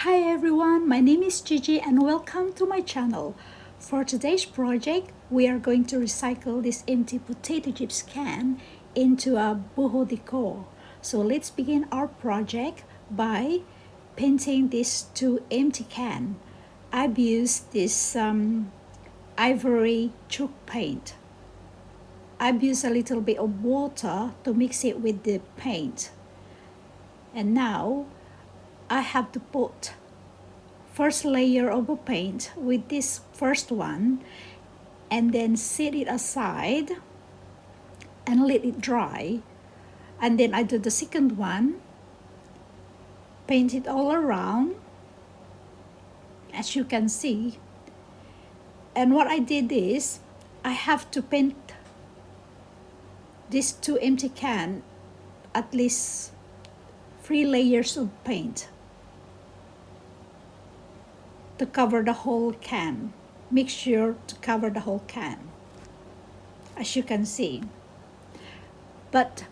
Hi everyone, my name is Gigi and welcome to my channel. For today's project, we are going to recycle this empty potato chips can into a boho decor. So let's begin our project by painting these two empty cans. I've used this ivory chalk paint. I've used a little bit of water to mix it with the paint. And now I have to put first layer of a paint with this first one and then set it aside and let it dry, and then I do the second one, paint it all around as you can see. And what I did is I have to paint these two empty cans at least 3 layers of paint to cover the whole can. Make sure to cover the whole can, as you can see. But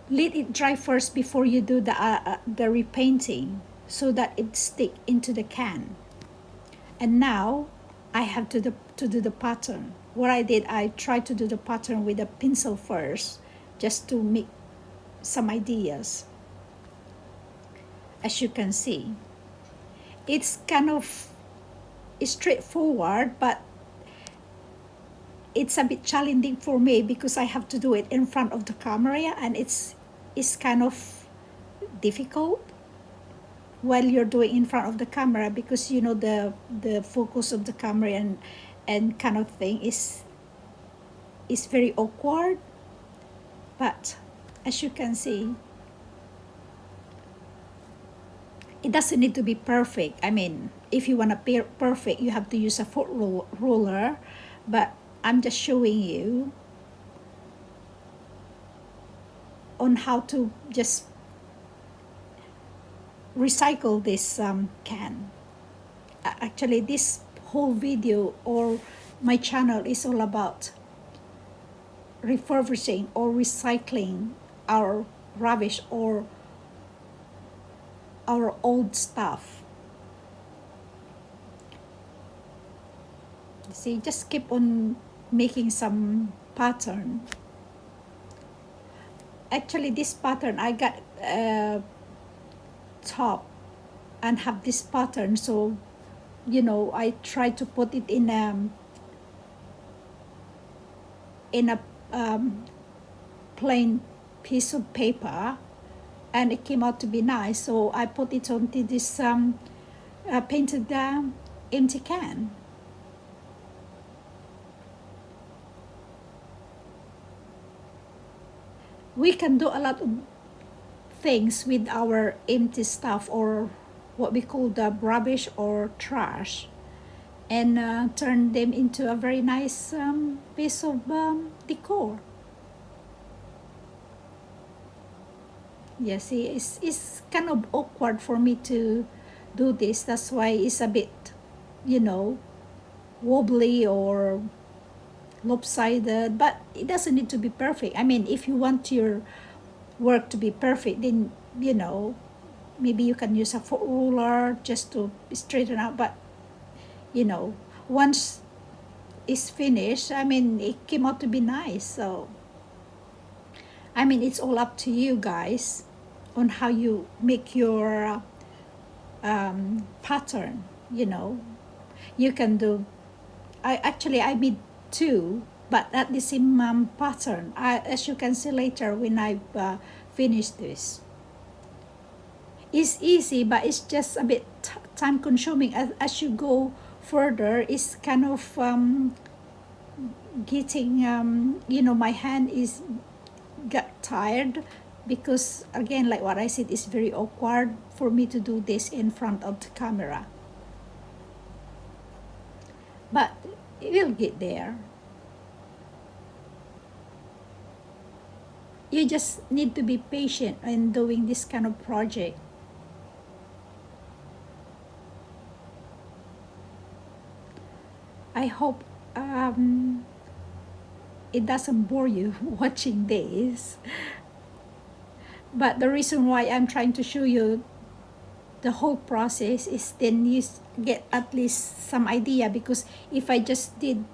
let it dry first before you do the repainting so that it stick into the can. And now I have to do the pattern. What I did, I tried to do the pattern with a pencil first, just to make some ideas. As you can see, it's kind of straightforward, but it's a bit challenging for me because I have to do it in front of the camera, and it's kind of difficult while you're doing in front of the camera, because you know the focus of the camera and kind of thing is very awkward. But as you can see, it doesn't need to be perfect. I mean, if you want to be perfect, you have to use a foot ruler, but I'm just showing you on how to just recycle this can. Actually, this whole video or my channel is all about refurbishing or recycling our rubbish or our old stuff. See, just keep on making some pattern. Actually, this pattern I got top and have this pattern, so you know I try to put it in a plain piece of paper, and it came out to be nice, so I put it onto this painted empty can. We can do a lot of things with our empty stuff, or what we call the rubbish or trash, and turn them into a very nice piece of decor. Yeah, see, it's kind of awkward for me to do this. That's why it's a bit, you know, wobbly or lopsided, but it doesn't need to be perfect. I mean, if you want your work to be perfect, then you know, maybe you can use a foot ruler just to straighten out. But you know, once it's finished, I mean, it came out to be nice. So I mean, it's all up to you guys on how you make your pattern. You know, you can do, I made two, but at the same pattern, as you can see later when I finish this. It's easy, but it's just a bit time consuming. As you go further, it's kind of getting you know, my hand is got tired, because again, like what I said, it's very awkward for me to do this in front of the camera, but we'll get there. You just need to be patient in doing this kind of project. I hope it doesn't bore you watching this. But the reason why I'm trying to show you the whole process is, then you get at least some idea. Because if I just did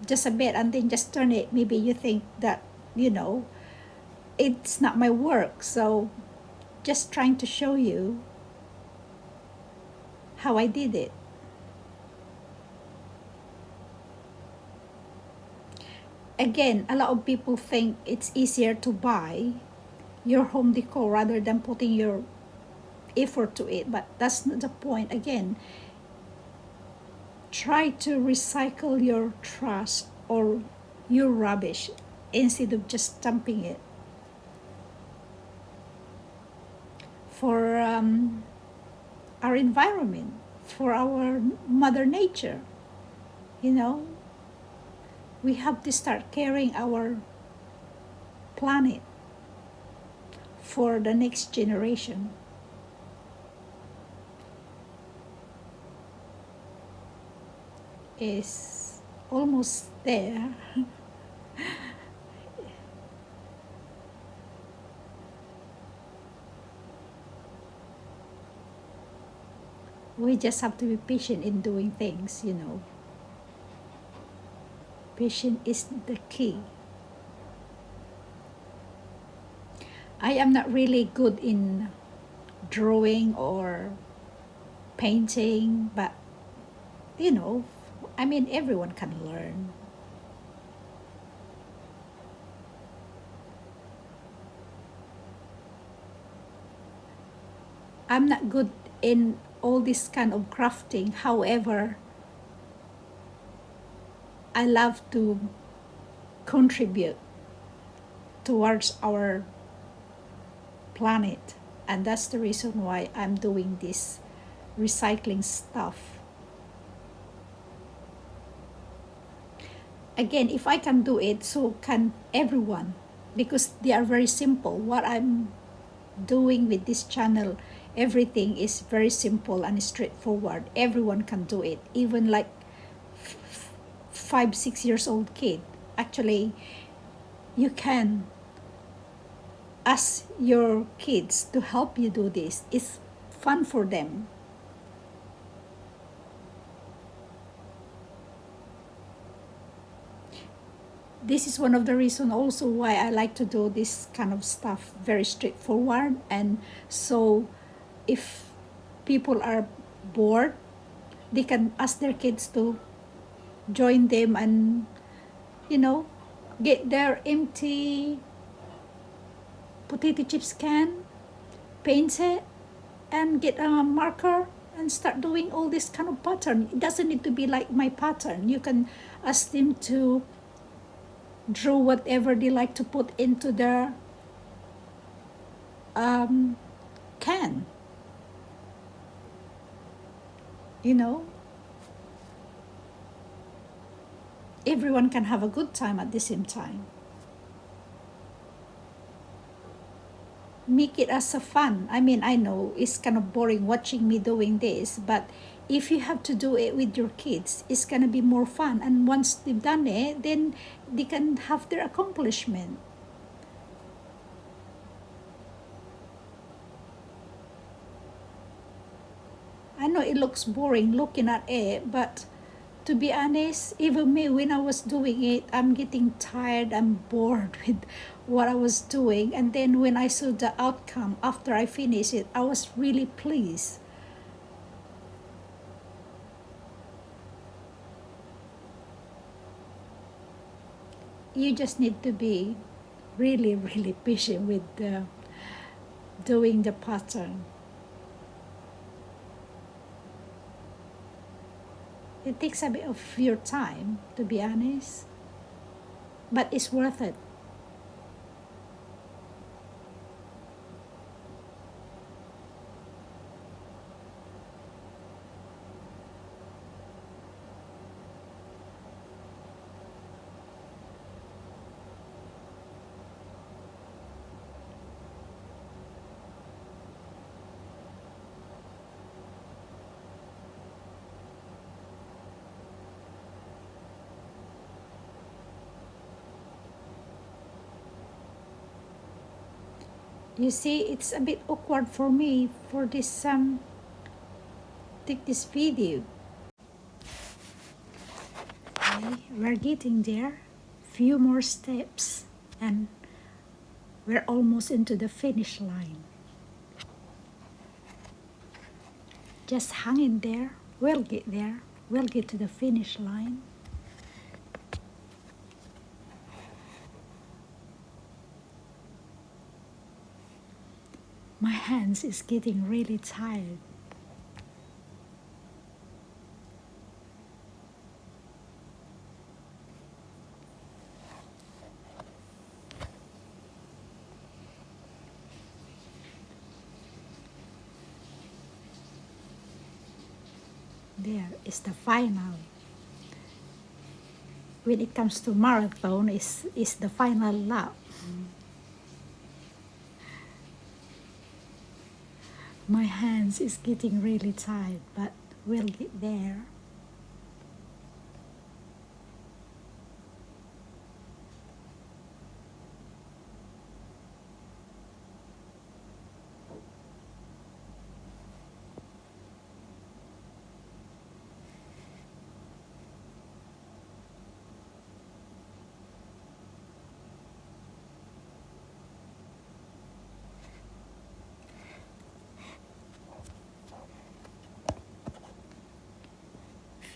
just a bit and then just turn it, maybe you think that, it's not my work. So just trying to show you how I did it. Again, a lot of people think it's easier to buy your home decor rather than putting your effort to it, but that's not the point. Again, try to recycle your trash or your rubbish instead of just dumping it. For our environment, for our mother nature, we have to start caring our planet for the next generation. Is almost there. We just have to be patient in doing things. Patience is the key. I am not really good in drawing or painting, but everyone can learn. I'm not good in all this kind of crafting. However, I love to contribute towards our planet, and that's the reason why I'm doing this recycling stuff. Again, if I can do it, so can everyone, because they are very simple. What I'm doing with this channel, everything is very simple and straightforward. Everyone can do it, even like 5-6 years old kid. Actually, you can ask your kids to help you do this. It's fun for them. This is one of the reasons also why I like to do this kind of stuff very straightforward. And so if people are bored, they can ask their kids to join them and get their empty potato chips can, paint it, and get a marker and start doing all this kind of pattern. It doesn't need to be like my pattern. You can ask them to draw whatever they like to put into their can. Everyone can have a good time at the same time. Make it as a fun. I know it's kind of boring watching me doing this, but if you have to do it with your kids, it's gonna be more fun. And once they've done it, then they can have their accomplishment. I know it looks boring looking at it, but to be honest, even me, when I was doing it, I'm getting tired and bored with what I was doing. And then when I saw the outcome after I finished it, I was really pleased. You just need to be really, really patient with doing the pattern. It takes a bit of your time, to be honest, but it's worth it. You see, it's a bit awkward for me for this take this video. Okay, we're getting there. Few more steps and we're almost into the finish line. Just hang in there. We'll get there. We'll get to the finish line. My hands is getting really tired. There is the final. When it comes to marathon, is the final lap. My hands is getting really tired, but we'll get there.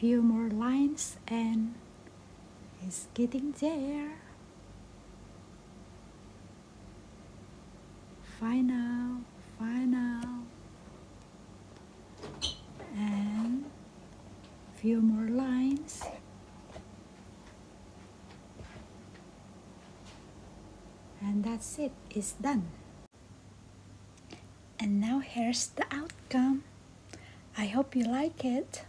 Few more lines and it's getting there. Final, and few more lines. And that's it, it's done. And now here's the outcome. I hope you like it.